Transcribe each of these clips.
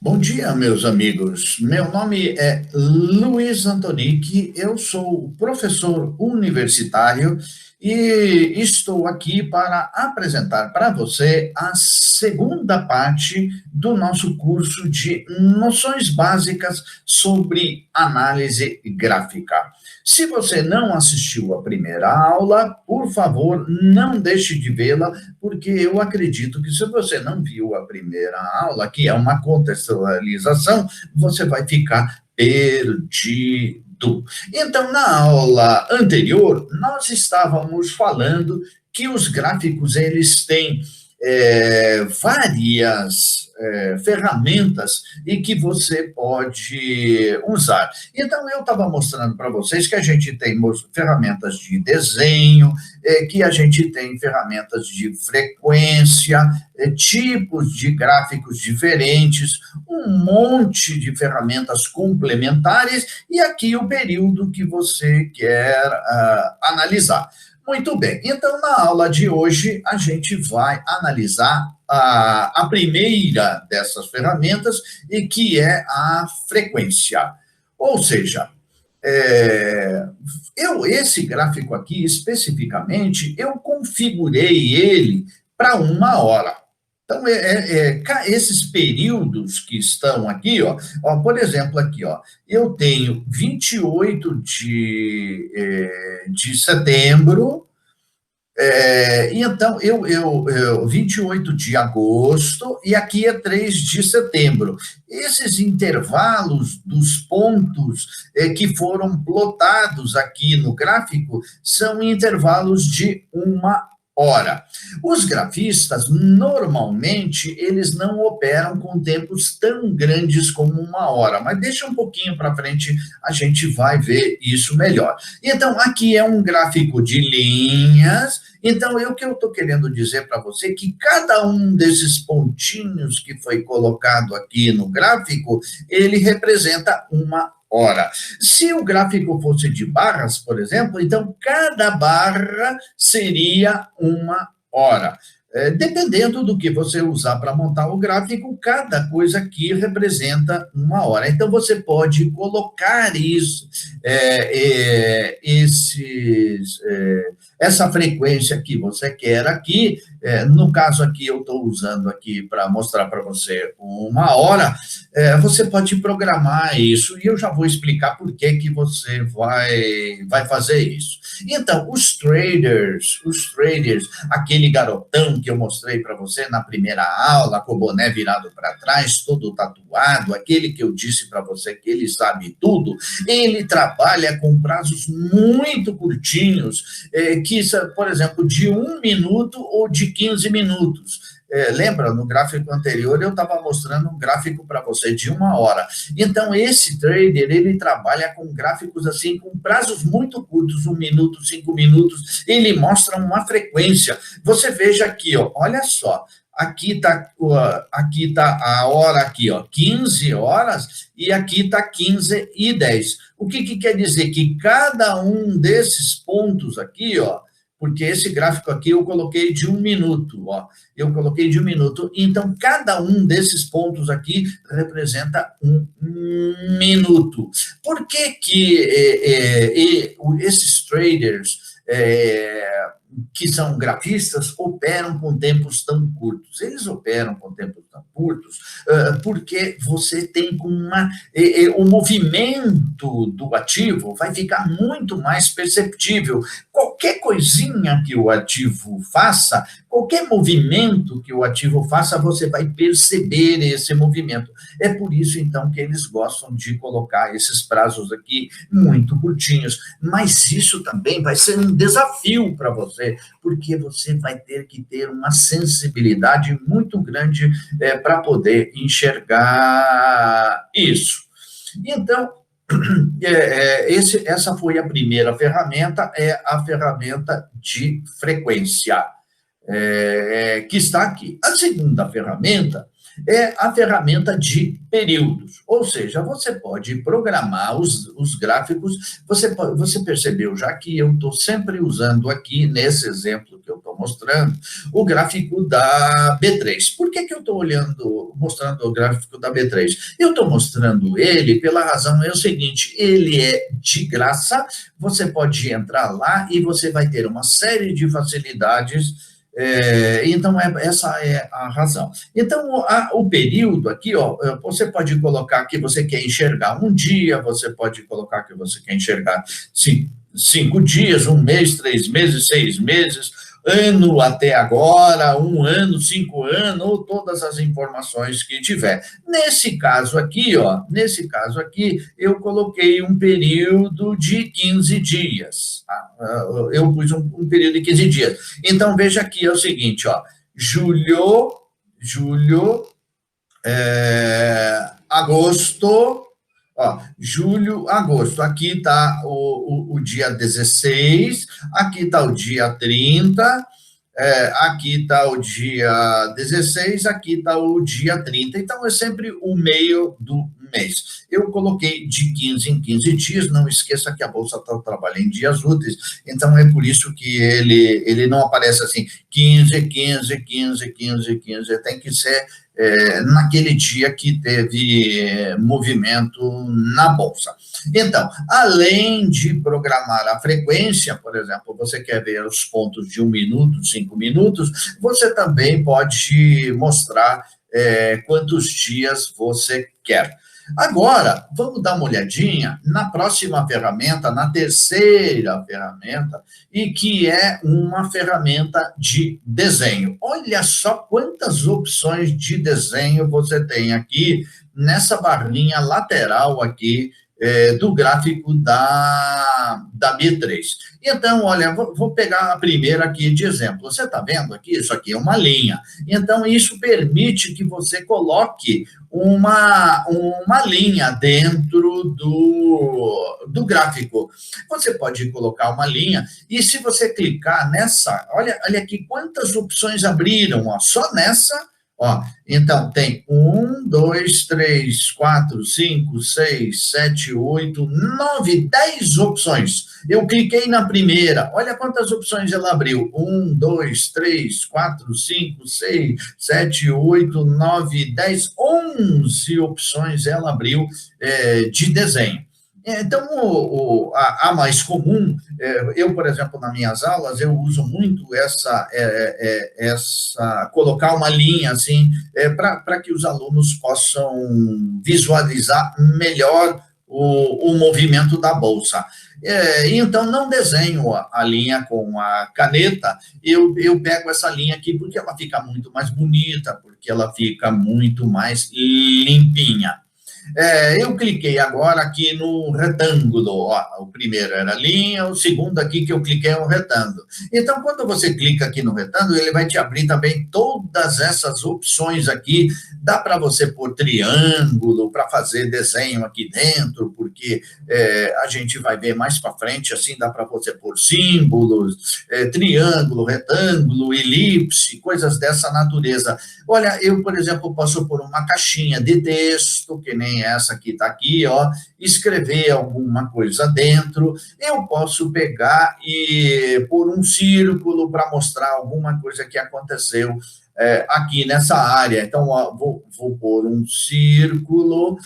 Bom dia, meus amigos. Meu nome é Luiz Antonic, eu sou professor universitário e estou aqui para apresentar para você a segunda parte do nosso curso de noções básicas sobre análise gráfica. Se você não assistiu à primeira aula, por favor, não deixe de vê-la, porque eu acredito que se você não viu a primeira aula, que é uma contextualização, você vai ficar perdido. Então, na aula anterior, nós estávamos falando que os gráficos, eles têm várias ferramentas e que você pode usar. Então, eu estava mostrando para vocês que a gente tem ferramentas de desenho, que a gente tem ferramentas de frequência, tipos de gráficos diferentes, um monte de ferramentas complementares, e aqui o período que você quer analisar. Muito bem, então na aula de hoje a gente vai analisar a primeira dessas ferramentas, e que é a frequência. Ou seja, esse gráfico aqui, especificamente, eu configurei ele para 1 hora. Então, esses períodos que estão aqui, por exemplo, aqui, eu tenho 28 de setembro, e então, 28 de agosto, e aqui é 3 de setembro. Esses intervalos dos pontos que foram plotados aqui no gráfico são intervalos de 1 hora. Os grafistas, normalmente, eles não operam com tempos tão grandes como 1 hora, mas deixa um pouquinho para frente, a gente vai ver isso melhor. Então, aqui é um gráfico de linhas. Então, o que eu estou querendo dizer para você é que cada um desses pontinhos que foi colocado aqui no gráfico, ele representa 1 hora. Se o gráfico fosse de barras, por exemplo, então cada barra seria 1 hora. Dependendo do que você usar para montar o gráfico, cada coisa aqui representa 1 hora. Então, você pode colocar isso, essa frequência que você quer aqui. No caso aqui, eu estou usando aqui para mostrar para você 1 hora. Você pode programar isso, e eu já vou explicar por que você vai fazer isso. Então, os traders, aquele garotão que eu mostrei para você na primeira aula, com o boné virado para trás, todo tatuado, aquele que eu disse para você que ele sabe tudo, ele trabalha com prazos muito curtinhos, que, por exemplo, de 1 minuto ou de 15 minutos. Lembra, no gráfico anterior, eu estava mostrando um gráfico para você de 1 hora. Então, esse trader, ele trabalha com gráficos assim, com prazos muito curtos, 1 minuto, 5 minutos, ele mostra uma frequência. Você veja aqui, olha só, aqui está a hora aqui, 15 horas, e aqui está 15h10. O que quer dizer? Que cada um desses pontos aqui, porque esse gráfico aqui eu coloquei de 1 minuto, eu coloquei de 1 minuto, então cada um desses pontos aqui representa 1 minuto. Por que esses traders que são grafistas operam com tempos tão curtos? Eles operam com tempos tão curtos porque você tem o movimento do ativo vai ficar muito mais perceptível. Qualquer coisinha que o ativo faça, qualquer movimento que o ativo faça, você vai perceber esse movimento. É por isso, então, que eles gostam de colocar esses prazos aqui muito curtinhos. Mas isso também vai ser um desafio para você, porque você vai ter que ter uma sensibilidade muito grande para poder enxergar isso. Então, essa foi a primeira ferramenta, é a ferramenta de frequência. que está aqui. A segunda ferramenta é a ferramenta de períodos, ou seja, você pode programar os gráficos, você percebeu já que eu estou sempre usando aqui, nesse exemplo que eu estou mostrando, o gráfico da B3. Por que eu estou mostrando o gráfico da B3? Eu estou mostrando ele pela razão, é o seguinte, ele é de graça, você pode entrar lá e você vai ter uma série de facilidades. Então, essa é a razão. Então, o período aqui, ó, você pode colocar que você quer enxergar um dia, você pode colocar que você quer enxergar 5 dias, 1 mês, 3 meses, 6 meses, ano até agora, 1 ano, 5 anos, ou todas as informações que tiver. Nesse caso aqui, eu coloquei um período de 15 dias. Eu pus um período de 15 dias. Então, veja aqui, é o seguinte, ó, julho, agosto, ó, julho, agosto, aqui está o dia 16, aqui está o dia 30, aqui está o dia 16, aqui está o dia 30, então é sempre o meio do mês. Eu coloquei de 15 em 15 dias, não esqueça que a Bolsa trabalha em dias úteis, então é por isso que ele não aparece assim, 15, 15, 15, 15, 15, tem que ser naquele dia que teve movimento na Bolsa. Então, além de programar a frequência, por exemplo, você quer ver os pontos de 1 minuto, 5 minutos, você também pode mostrar quantos dias você quer. Agora, vamos dar uma olhadinha na próxima ferramenta, na terceira ferramenta, e que é uma ferramenta de desenho. Olha só quantas opções de desenho você tem aqui nessa barrinha lateral aqui do gráfico da B3. Então, olha, vou pegar a primeira aqui de exemplo. Você está vendo aqui? Isso aqui é uma linha. Então, isso permite que você coloque uma linha dentro do gráfico. Você pode colocar uma linha e se você clicar nessa, olha aqui quantas opções abriram, ó, só nessa. Ó, então, tem 1, 2, 3, 4, 5, 6, 7, 8, 9, 10 opções. Eu cliquei na primeira, olha quantas opções ela abriu. 1, 2, 3, 4, 5, 6, 7, 8, 9, 10, 11 opções ela abriu de desenho. Então, a mais comum, eu, por exemplo, nas minhas aulas, eu uso muito colocar uma linha, assim, para que os alunos possam visualizar melhor o movimento da bolsa. Então, não desenho a linha com a caneta, eu pego essa linha aqui porque ela fica muito mais bonita, porque ela fica muito mais limpinha. Eu cliquei agora aqui no retângulo, ó, o primeiro era a linha, o segundo aqui que eu cliquei é um retângulo. Então, quando você clica aqui no retângulo, ele vai te abrir também todas essas opções aqui, dá para você pôr triângulo, para fazer desenho aqui dentro, porque a gente vai ver mais para frente, assim, dá para você pôr símbolos, triângulo, retângulo, elipse, coisas dessa natureza. Olha, eu, por exemplo, posso pôr uma caixinha de texto, que nem essa que está aqui, ó, escrever alguma coisa dentro, eu posso pegar e pôr um círculo para mostrar alguma coisa que aconteceu aqui nessa área. Então, ó, vou pôr um círculo,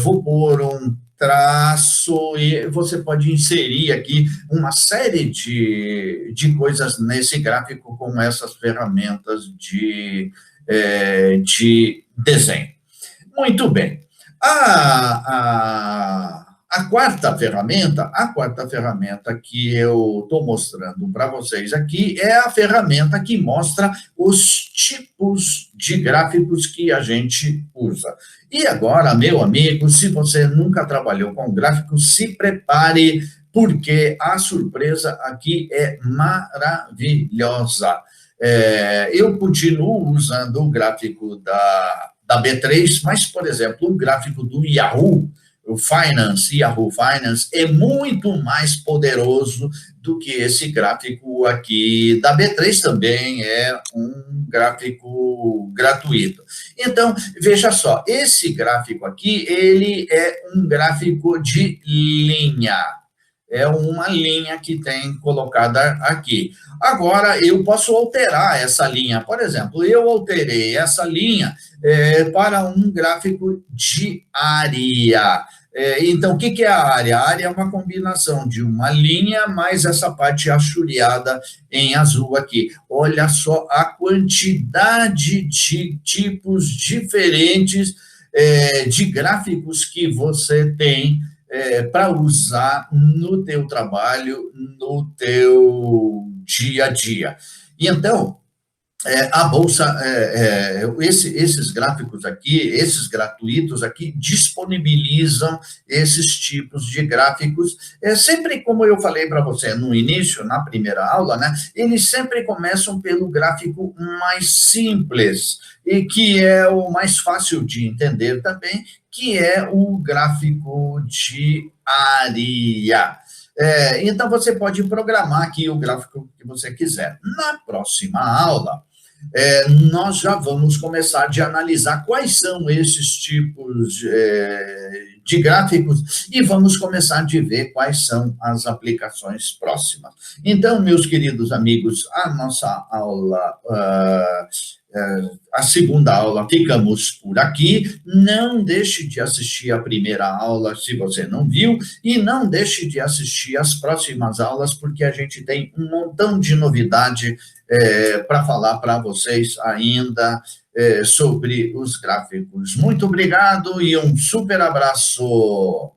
vou pôr um traço, e você pode inserir aqui uma série de coisas nesse gráfico com essas ferramentas de desenho. Muito bem. A quarta ferramenta que eu estou mostrando para vocês aqui é a ferramenta que mostra os tipos de gráficos que a gente usa. E agora, meu amigo, se você nunca trabalhou com gráficos, se prepare, porque a surpresa aqui é maravilhosa. Eu continuo usando o gráfico da B3, mas, por exemplo, o gráfico do Yahoo, o Finance, Yahoo Finance, é muito mais poderoso do que esse gráfico aqui da B3, também é um gráfico gratuito. Então, veja só, esse gráfico aqui, ele é um gráfico de linha. É uma linha que tem colocada aqui. Agora, eu posso alterar essa linha. Por exemplo, eu alterei essa linha para um gráfico de área. Então, o que é a área? A área é uma combinação de uma linha mais essa parte achuriada em azul aqui. Olha só a quantidade de tipos diferentes de gráficos que você tem para usar no teu trabalho, no teu dia a dia. E então, a Bolsa, esses gráficos aqui, esses gratuitos aqui, disponibilizam esses tipos de gráficos, sempre como eu falei para você no início, na primeira aula, né, eles sempre começam pelo gráfico mais simples, e que é o mais fácil de entender também, que é o gráfico de área. Então, você pode programar aqui o gráfico que você quiser. Na próxima aula, nós já vamos começar a analisar quais são esses tipos de gráficos e vamos começar a ver quais são as aplicações próximas. Então, meus queridos amigos, a nossa aula, a segunda aula, ficamos por aqui. Não deixe de assistir a primeira aula, se você não viu, e não deixe de assistir as próximas aulas, porque a gente tem um montão de novidade para falar para vocês ainda sobre os gráficos. Muito obrigado e um super abraço.